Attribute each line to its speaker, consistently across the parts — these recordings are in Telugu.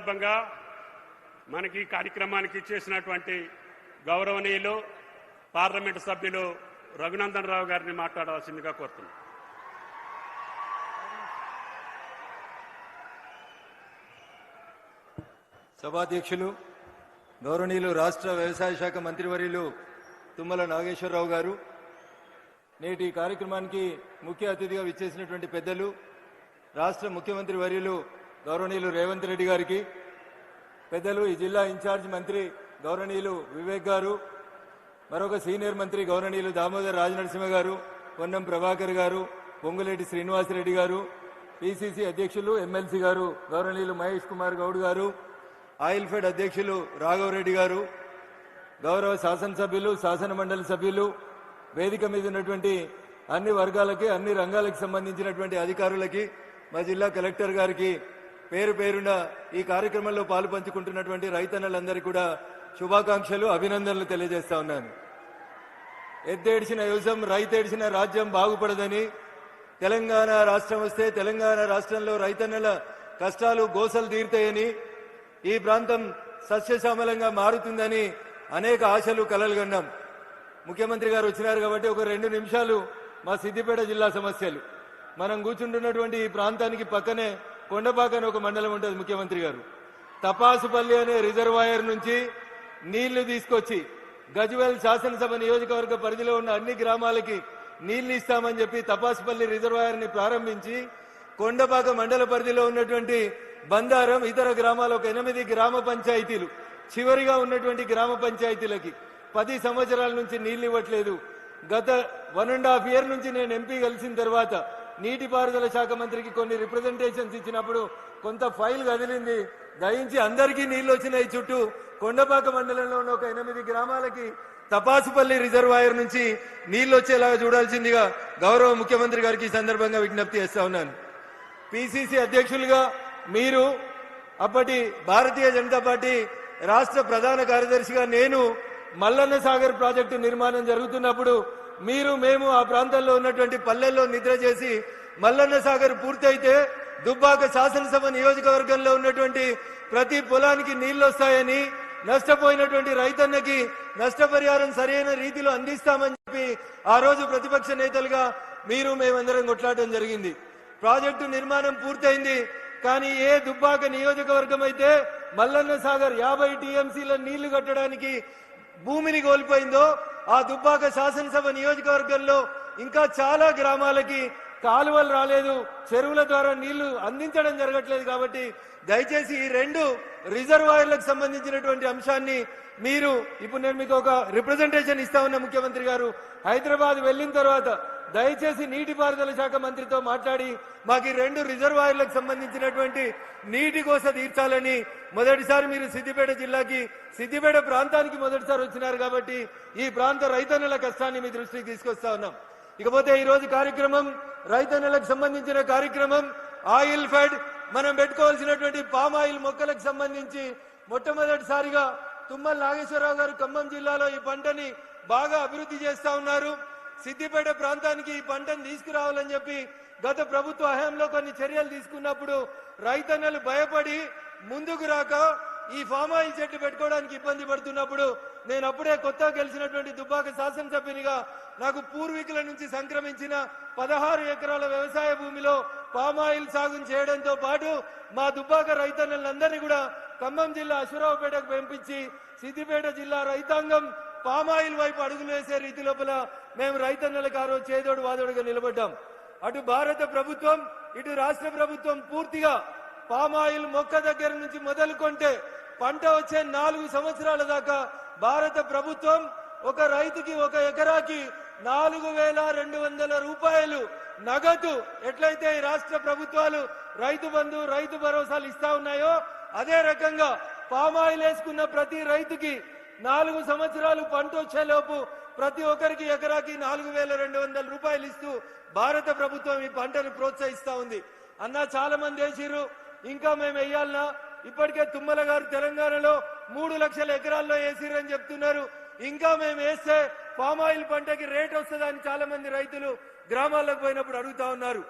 Speaker 1: సందర్భంగా మనకి ఈ కార్యక్రమానికి చేసినటువంటి గౌరవనీయులు పార్లమెంటు సభ్యులు రఘునందన్ రావు గారిని మాట్లాడవలసిందిగా కోరుతున్నాను.
Speaker 2: సభాధ్యక్షులు గౌరవనీయులు రాష్ట్ర వ్యవసాయ శాఖ మంత్రివర్యులు తుమ్మల నాగేశ్వరరావు గారు, నేటి కార్యక్రమానికి ముఖ్య అతిథిగా విచ్చేసినటువంటి పెద్దలు రాష్ట్ర ముఖ్యమంత్రి వర్యులు గౌరవనీయులు రేవంత్ రెడ్డి గారికి, పెద్దలు ఈ జిల్లా ఇన్ఛార్జ్ మంత్రి గౌరవనీయులు వివేక్ గారు, మరొక సీనియర్ మంత్రి గౌరవనీయులు దామోదర్ రాజనరసింహ గారు, పొన్నం ప్రభాకర్ గారు, పొంగులేటి శ్రీనివాసరెడ్డి గారు, పిసిసి అధ్యక్షులు ఎమ్మెల్సీ గారు గౌరవనీయులు మహేష్ కుమార్ గౌడ్ గారు, ఆయిల్ ఫెడ్ అధ్యక్షులు రాఘవరెడ్డి గారు, గౌరవ శాసనసభ్యులు, శాసన మండలి సభ్యులు, వేదిక మీద ఉన్నటువంటి అన్ని వర్గాలకి, అన్ని రంగాలకు సంబంధించినటువంటి అధికారులకి, మా జిల్లా కలెక్టర్ గారికి పేరు పేరున ఈ కార్యక్రమంలో పాలు పంచుకుంటున్నటువంటి రైతన్నలందరికీ కూడా శుభాకాంక్షలు, అభినందనలు తెలియజేస్తా ఉన్నాను. ఎద్దేడిచిన యువసం రైతేడిచిన రాజ్యం బాగుపడదని, తెలంగాణ రాష్ట్రం వస్తే తెలంగాణ రాష్ట్రంలో రైతన్నల కష్టాలు గోసలు తీరుతాయని, ఈ ప్రాంతం సస్యశ్యామలంగా మారుతుందని అనేక ఆశలు కలలు కన్నాం. ముఖ్యమంత్రి గారు వచ్చినారు కాబట్టి ఒక 2 నిమిషాలు మా సిద్దిపేట జిల్లా సమస్యలు. మనం కూర్చుంటున్నటువంటి ఈ ప్రాంతానికి పక్కనే కొండపాక అని ఒక మండలం ఉంటుంది. ముఖ్యమంత్రి గారు తపాసుపల్లి అనే రిజర్వాయర్ నుంచి నీళ్లు తీసుకొచ్చి గజ్వేల్ శాసనసభ నియోజకవర్గ పరిధిలో ఉన్న అన్ని గ్రామాలకి నీళ్లు ఇస్తామని చెప్పి తపాసుపల్లి రిజర్వాయర్ ని ప్రారంభించి కొండపాక మండల పరిధిలో ఉన్నటువంటి బందారం, ఇతర గ్రామాల ఒక 8 గ్రామ పంచాయతీలు, చివరిగా ఉన్నటువంటి గ్రామ పంచాయతీలకి 10 సంవత్సరాల నుంచి నీళ్లు ఇవ్వట్లేదు. గత 1.5 ఇయర్ నుంచి నేను ఎంపీ కలిసిన తర్వాత నీటిపారుదల శాఖ మంత్రికి కొన్ని రిప్రజెంటేషన్స్ ఇచ్చినప్పుడు కొంత ఫైల్ కదిలింది. దయించి అందరికీ నీళ్లు వచ్చినాయి. చుట్టూ కొండపాక మండలంలో ఉన్న ఒక 8 గ్రామాలకి తపాసుపల్లి రిజర్వాయర్ నుంచి నీళ్లు వచ్చేలాగా చూడాల్సిందిగా గౌరవ ముఖ్యమంత్రి గారికి ఈ సందర్భంగా విజ్ఞప్తి చేస్తా ఉన్నాను. పిసిసి అధ్యక్షులుగా మీరు, అప్పటి భారతీయ జనతా పార్టీ రాష్ట్ర ప్రధాన కార్యదర్శిగా నేను మల్లన్న సాగర్ ప్రాజెక్టు నిర్మాణం జరుగుతున్నప్పుడు మేము ఆ ప్రాంతంలో ఉన్నటువంటి పల్లెల్లో నిద్ర చేసి మల్లన్న సాగర్ పూర్తయితే దుబ్బాక శాసనసభ నియోజకవర్గంలో ఉన్నటువంటి ప్రతి పొలానికి నీళ్లు వస్తాయని, నష్టపోయినటువంటి రైతన్నకి నష్టపరిహారం సరైన రీతిలో అందిస్తామని చెప్పి ఆ రోజు ప్రతిపక్ష నేతలుగా మేమందరం కొట్లాడడం జరిగింది. ప్రాజెక్టు నిర్మాణం పూర్తయింది. కానీ ఏ దుబ్బాక నియోజకవర్గం అయితే మల్లన్న సాగర్ 50 టీఎంసీల నీళ్లు కట్టడానికి భూమిని కోల్పోయిందో, ఆ దుబ్బాక శాసనసభ నియోజకవర్గంలో ఇంకా చాలా గ్రామాలకి కాలువలు రాలేదు, చెరువుల ద్వారా నీళ్లు అందించడం జరగట్లేదు. కాబట్టి దయచేసి ఈ 2 రిజర్వాయర్లకు సంబంధించినటువంటి అంశాన్ని ఇప్పుడు నేను మీకు ఒక రిప్రజెంటేషన్ ఇస్తా ఉన్న ముఖ్యమంత్రి గారు, హైదరాబాద్ వెళ్లిన తర్వాత దయచేసి నీటిపారుదల శాఖ మంత్రితో మాట్లాడి మాకు ఈ 2 రిజర్వాయర్లకు సంబంధించినటువంటి నీటి కోస తీర్చాలని, మొదటిసారి మీరు సిద్దిపేట ప్రాంతానికి మొదటిసారి వచ్చినారు కాబట్టి ఈ ప్రాంత రైతన్నల కష్టాన్ని మీ దృష్టికి తీసుకొస్తా ఉన్నాం. ఇకపోతే ఈ రోజు కార్యక్రమం రైతన్నలకు సంబంధించిన కార్యక్రమం. ఆయిల్ ఫెడ్ మనం పెట్టుకోవాల్సినటువంటి పామ్ ఆయిల్ మొక్కలకు సంబంధించి మొట్టమొదటిసారిగా తుమ్మల నాగేశ్వరరావు గారు ఖమ్మం జిల్లాలో ఈ పంటని బాగా అభివృద్ధి చేస్తా ఉన్నారు. సిద్దిపేట ప్రాంతానికి ఈ పంటను తీసుకురావాలని చెప్పి గత ప్రభుత్వ హయాంలో కొన్ని చర్యలు తీసుకున్నప్పుడు రైతన్నలు భయపడి ముందుకు రాక ఈ ఫామ్ ఆయిల్ చెట్టు పెట్టుకోవడానికి ఇబ్బంది పడుతున్నప్పుడు నేను అప్పుడే కొత్తగా గెలిచినటువంటి దుబ్బాక శాసనసభ్యునిగా నాకు పూర్వీకుల నుంచి సంక్రమించిన 16 ఎకరాల వ్యవసాయ భూమిలో పామ్ ఆయిల్ సాగు చేయడంతో పాటు మా దుబ్బాక రైతన్నలందరినీ కూడా ఖమ్మం జిల్లా అశ్వరావుపేటకు పంపించి సిద్దిపేట జిల్లా రైతాంగం పామాయిల్ వైపు అడుగులు వేసే రీతి లోపల మేము రైతన్నలకు ఆ రోజు చేదోడు వాదోడుగా నిలబడ్డాం. అటు భారత ప్రభుత్వం, ఇటు రాష్ట్ర ప్రభుత్వం పూర్తిగా పామాయిల్ మొక్క దగ్గర నుంచి మొదలుకొంటే పంట వచ్చే 4 సంవత్సరాల దాకా భారత ప్రభుత్వం ఒక రైతుకి ఒక ఎకరాకి 4,200 రూపాయలు నగదు ఎట్లయితే ఈ రాష్ట్ర ప్రభుత్వాలు రైతు బంధు, రైతు భరోసాలు ఇస్తా ఉన్నాయో అదే రకంగా పామాయిల్ వేసుకున్న ప్రతి రైతుకి 4 సంవత్సరాలు పంట వచ్చేలోపు ప్రతి ఒక్కరికి ఎకరాకి 4,200 రూపాయలు ఇస్తూ భారత ప్రభుత్వం ఈ పంటను ప్రోత్సహిస్తా ఉంది. అన్న చాలా మంది వేసిర్రు, ఇంకా మేము వేయాలన్నా? ఇప్పటికే తుమ్మల గారు తెలంగాణలో 3 లక్షల ఎకరాల్లో వేసిర్రని చెప్తున్నారు. ఇంకా మేము వేస్తే పామ్ ఆయిల్ పంటకి రేట్ వస్తుందని చాలా మంది రైతులు గ్రామాలకు పోయినప్పుడు అడుగుతా ఉన్నారు.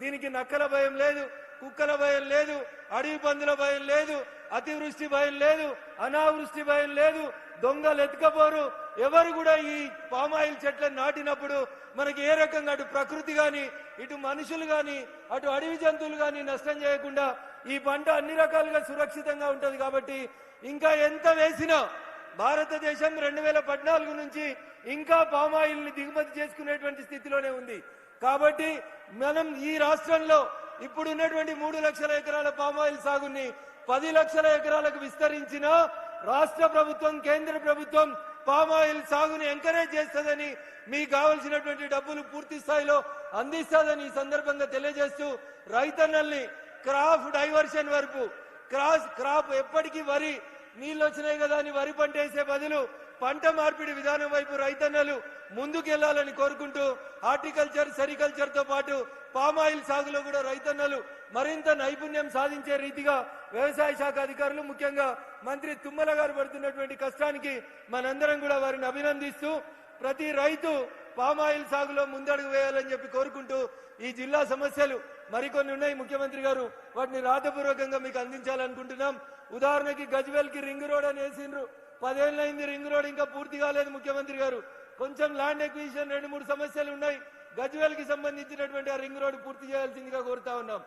Speaker 2: దీనికి నక్కల భయం లేదు, కుక్కల భయం లేదు, అడవి పందుల భయం లేదు, అతివృష్టి భయం లేదు, అనావృష్టి భయం లేదు, దొంగలు ఎత్తుకపోరు. ఎవరు కూడా ఈ పామాయిల్ చెట్లను నాటినప్పుడు మనకి ఏ రకంగా అటు ప్రకృతి గాని, ఇటు మనుషులు గాని, అటు అడవి జంతువులు గాని నష్టం చేయకుండా ఈ పంట అన్ని రకాలుగా సురక్షితంగా ఉంటది. కాబట్టి ఇంకా ఎంత వేసినా భారతదేశం 2014 నుంచి ఇంకా పామాయిల్ ని దిగుమతి చేసుకునేటువంటి స్థితిలోనే ఉంది. కాబట్టి మనం ఈ రాష్ట్రంలో ఇప్పుడు ఉన్నటువంటి 3 లక్షల ఎకరాల పామాయిల్ సాగుని 10 లక్షల ఎకరాలకు విస్తరించిన రాష్ట్ర ప్రభుత్వం, కేంద్ర ప్రభుత్వం పామాయిల్ సాగుని ఎంకరేజ్ చేస్తుందని, మీకు కావలసినటువంటి డబ్బులు పూర్తి స్థాయిలో అందిస్తుందని ఈ సందర్భంగా తెలియజేస్తూ, రైతన్నల్ని క్రాప్ డైవర్షన్ వరకు క్రాప్ ఎప్పటికీ వరి నీళ్ళు వచ్చినాయి కదా అని వరి పంట వేసే బదులు పంట మార్పిడి విధానం వైపు రైతన్నలు ముందుకెళ్లాలని కోరుకుంటూ, హార్టికల్చర్, సెరికల్చర్ తో పాటు పామాయిల్ సాగులో కూడా రైతన్నలు మరింత నైపుణ్యం సాధించే రీతిగా వ్యవసాయ శాఖ అధికారులు, ముఖ్యంగా మంత్రి తుమ్మల గారు పడుతున్నటువంటి కష్టానికి మనందరం కూడా వారిని అభినందిస్తూ, ప్రతి రైతు పామాయిల్ సాగులో ముందడుగు వేయాలని చెప్పి కోరుకుంటూ, ఈ జిల్లా సమస్యలు మరికొన్ని ఉన్నాయి ముఖ్యమంత్రి గారు, వాటిని రాతపూర్వకంగా మీకు అందించాలనుకుంటున్నాం. ఉదాహరణకి గజ్వేల్ కి రింగ్ రోడ్ అని వేసిండ్రు, 10 ఏళ్ళైంది రింగ్ రోడ్ ఇంకా పూర్తి కాలేదు. ముఖ్యమంత్రి గారు కొంచెం ల్యాండ్ ఎక్విజిషన్ 2-3 సమస్యలు ఉన్నాయి. గజ్వేల్ కి సంబంధించినటువంటి ఆ రింగ్ రోడ్ పూర్తి చేయాల్సిందిగా కోరుతా ఉన్నాం.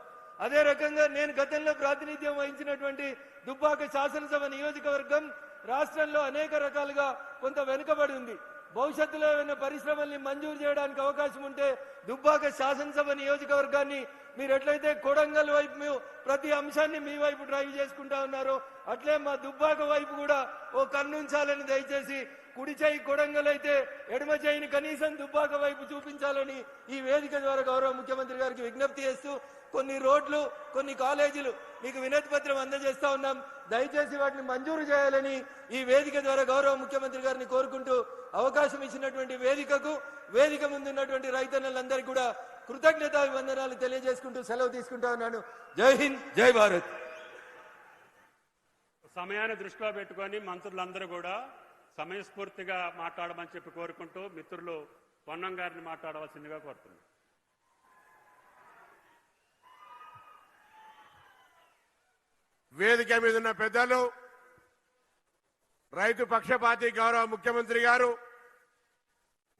Speaker 2: అదే రకంగా నేను గతంలో ప్రాతినిధ్యం వహించినటువంటి దుబ్బాక శాసనసభ నియోజకవర్గం రాష్ట్రంలో అనేక రకాలుగా కొంత వెనుకబడి ఉంది. భవిష్యత్తులో ఏమైనా పరిశ్రమల్ని మంజూరు చేయడానికి అవకాశం ఉంటే దుబ్బాక శాసనసభ నియోజకవర్గాన్ని మీరు ఎట్లయితే కొడంగల్ వైపు ప్రతి అంశాన్ని మీ వైపు డ్రైవ్ చేసుకుంటా ఉన్నారో, అట్లే మా దుబ్బాక వైపు కూడా ఓ కన్నుంచాలని దయచేసి, కుడి చేయి కొడంగల్ అయితే ఎడమ చేయిని కనీసం దుబ్బాక వైపు చూపించాలని ఈ వేదిక ద్వారా గౌరవ ముఖ్యమంత్రి గారికి విజ్ఞప్తి చేస్తూ, కొన్ని రోడ్లు, కొన్ని కాలేజీలు మీకు వినతి పత్రం అందజేస్తా ఉన్నాం, దయచేసి వాటిని మంజూరు చేయాలని ఈ వేదిక ద్వారా గౌరవ ముఖ్యమంత్రి గారిని కోరుకుంటూ, అవకాశం ఇచ్చినటువంటి వేదికకు, వేదిక ముందున్నటువంటి రైతన్నలందరికీ కూడా కృతజ్ఞతాభివందనాలు తెలియజేసుకుంటూ సెలవు తీసుకుంటా ఉన్నాను. జై హింద్, జై భారత్.
Speaker 1: సమయాన్ని దృష్టిలో పెట్టుకొని మంత్రులందరూ కూడా సమయస్ఫూర్తిగా మాట్లాడమని చెప్పి కోరుకుంటూ, మిత్రులు పొన్నం గారిని మాట్లాడవలసిందిగా కోరుతున్నాను.
Speaker 3: వేదిక మీద ఉన్న పెద్దలు, రైతు పక్షపాతి గౌరవ ముఖ్యమంత్రి గారు,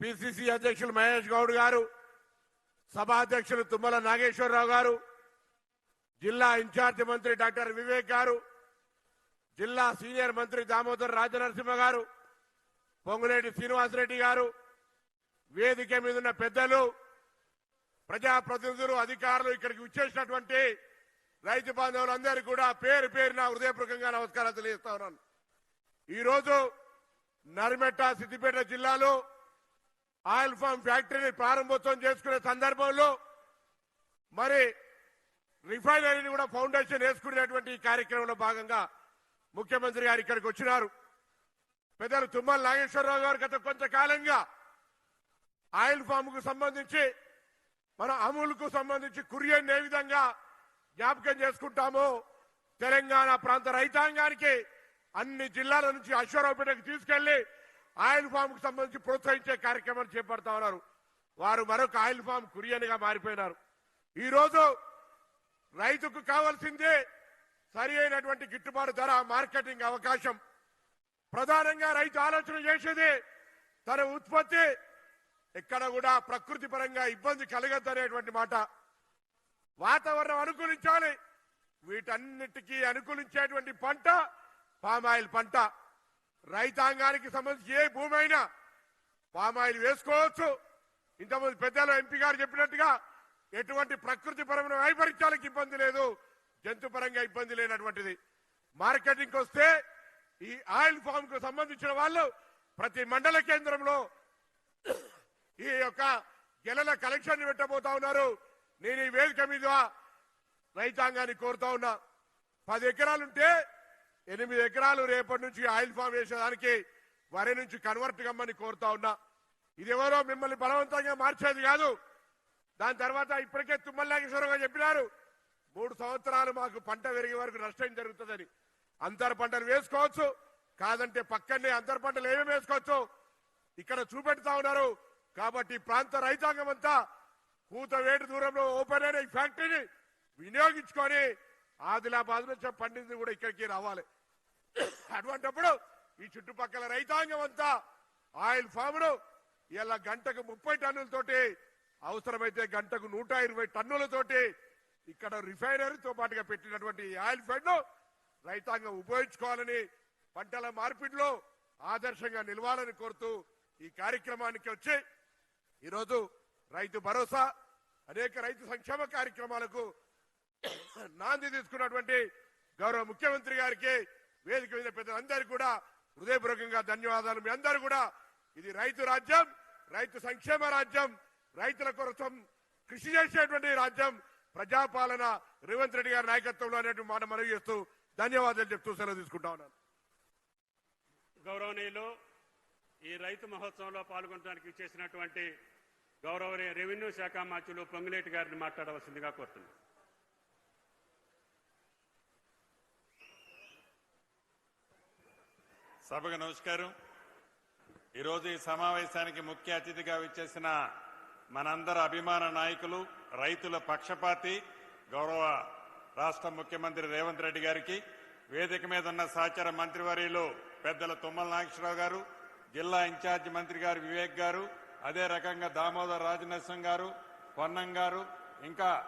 Speaker 3: పిసిసి అధ్యక్షులు మహేష్ గౌడ్ గారు, సభాధ్యక్షులు తుమ్మల నాగేశ్వరరావు గారు, జిల్లా ఇన్ఛార్జి మంత్రి డాక్టర్ వివేక్ గారు, జిల్లా సీనియర్ మంత్రి దామోదర్ రాజనరసింహ గారు, పొంగులేటి శ్రీనివాసరెడ్డి గారు, వేదిక మీద ఉన్న పెద్దలు, ప్రజాప్రతినిధులు, అధికారులు, ఇక్కడికి వచ్చేసినటువంటి రైతు బాంధవులందరికీ కూడా పేరు పేరున హృదయపూర్వకంగా నమస్కారాలు తెలియజేస్తా ఉన్నాను. ఈరోజు నర్మెట్ట, సిద్దిపేట జిల్లాలో ఆయిల్ ఫామ్ ఫ్యాక్టరీని ప్రారంభోత్సవం చేసుకునే సందర్భంలో మరి రిఫైనరీని కూడా ఫౌండేషన్ వేసుకునేటువంటి ఈ కార్యక్రమంలో భాగంగా ముఖ్యమంత్రి గారు ఇక్కడికి వచ్చినారు. పెద్దలు తుమ్మల నాగేశ్వరరావు గారు గత కొంతకాలంగా ఆయిల్ ఫామ్ కు సంబంధించి, మన అమూల్ కు సంబంధించి కురియన్ ఏ విధంగా జ్ఞాపకం చేసుకుంటామో, తెలంగాణ ప్రాంత రైతాంగానికి అన్ని జిల్లాల నుంచి అశ్వరావుపేటకు తీసుకెళ్లి ఆయిల్ ఫామ్ కు సంబంధించి ప్రోత్సహించే కార్యక్రమాన్ని చేపడతా ఉన్నారు. వారు మరొక ఆయిల్ ఫామ్ కురియన్ గా మారిపోయినారు. ఈ రోజు రైతుకు కావాల్సిందే సరి అయినటువంటి గిట్టుబాటు ధర, మార్కెటింగ్ అవకాశం. ప్రధానంగా రైతు ఆలోచన చేసేది తన ఉత్పత్తి ఎక్కడ కూడా ప్రకృతి పరంగా ఇబ్బంది కలగద్దనేటువంటి మాట. వాతావరణం అనుకూలించాలి. వీటన్నిటికీ అనుకూలించేటువంటి పంట పామాయిల్ పంట. రైతాంగానికి సంబంధించి ఏ భూమి అయినా పామాయిల్ వేసుకోవచ్చు. ఇంతకుముందు పెద్దలు ఎంపీ గారు చెప్పినట్టుగా ఎటువంటి ప్రకృతి పరమైన వైపరీత్యాలకు ఇబ్బంది లేదు, జంతు పరంగా ఇబ్బంది లేనటువంటిది. మార్కెటింగ్ వస్తే ఈ ఆయిల్ ఫామ్ కు సంబంధించిన వాళ్ళు ప్రతి మండల కేంద్రంలో ఈ యొక్క గెలల కలెక్షన్ పెట్టబోతా ఉన్నారు. నేను ఈ వేదిక మీద రైతాంగాన్ని కోరుతా ఉన్నా, 10 ఎకరాలుంటే 8 ఎకరాలు రేపటి నుంచి ఆయిల్ ఫామ్ వేసేదానికి వరి నుంచి కన్వర్ట్ కమ్మని కోరుతా ఉన్నా. ఇదేవరో మిమ్మల్ని బలవంతంగా మార్చేది కాదు. దాని తర్వాత ఇప్పటికే తుమ్మల నాగేశ్వరరావు చెప్పినారు, 3 సంవత్సరాలు మాకు పంట పెరిగే వరకు నష్టం జరుగుతుందని. అంతర పంటలు వేసుకోవచ్చు, కాదంటే పక్కనే అంతర పంటలు ఏమేమి వేసుకోవచ్చు ఇక్కడ చూపెడతా ఉన్నారు. కాబట్టి ప్రాంత రైతాంగం అంతా కూత వేటు దూరంలో ఓపెన్ అయిన ఈ ఫ్యాక్టరీని వినియోగించుకొని ఆదిలాబాద్ నుంచి పండింది కూడా ఇక్కడికి రావాలి. అటువంటిప్పుడు ఈ చుట్టుపక్కల రైతాంగం అంతా ఆయిల్ ఫామ్ను ఇలా గంటకు 30 టన్నులతోటి అవసరమైతే గంటకు 120 టన్నులతోటి ఇక్కడ రిఫైనరీతో పాటుగా పెట్టినటువంటి ఆయిల్ ఫెడ్ ను రైతాంగం ఉపయోగించుకోవాలని, పంటల మార్పిడిలో ఆదర్శంగా నిలవాలని కోరుతూ ఈ కార్యక్రమానికి వచ్చి ఈరోజు రైతు భరోసా అనేక రైతు సంక్షేమ కార్యక్రమాలకు నాంది తీసుకున్నటువంటి గౌరవ ముఖ్యమంత్రి గారికి, వేదిక మీద పెద్దలందరికీ కూడా హృదయపూర్వకంగా ధన్యవాదాలు. మీ అందరూ కూడా ఇది రైతు రాజ్యం, రైతు సంక్షేమ రాజ్యం, రైతుల కోసం కృషి చేసేటువంటి రాజ్యం, ప్రజాపాలన రేవంత్ రెడ్డి గారి నాయకత్వంలో అనేటువంటి మాట మనవి చేస్తూ ధన్యవాదాలు చెప్తూ సెలవు తీసుకుంటా ఉన్నాను.
Speaker 1: గౌరవనీయులు, ఈ రైతు మహోత్సవంలో పాల్గొనడానికి చేసినటువంటి గౌరవ రెవెన్యూ శాఖ మంత్రులు పొంగులేటి గారిని మాట్లాడవలసిందిగా కోరుతున్నాను.
Speaker 4: సభకు నమస్కారం. ఈరోజు ఈ సమావేశానికి ముఖ్య అతిథిగా విచ్చేసిన మనందరి అభిమాన నాయకులు, రైతుల పక్షపాతి గౌరవ రాష్ట్ర ముఖ్యమంత్రి రేవంత్ రెడ్డి గారికి, వేదిక మీద ఉన్న సహచార మంత్రివర్యులు పెద్దల తుమ్మల నాగేశ్వరరావు గారు, జిల్లా ఇన్ఛార్జి మంత్రి గారు వివేక్ గారు, అదే రకంగా దామోదర్ రాజనరసింహ గారు, పొన్నం గారు, ఇంకా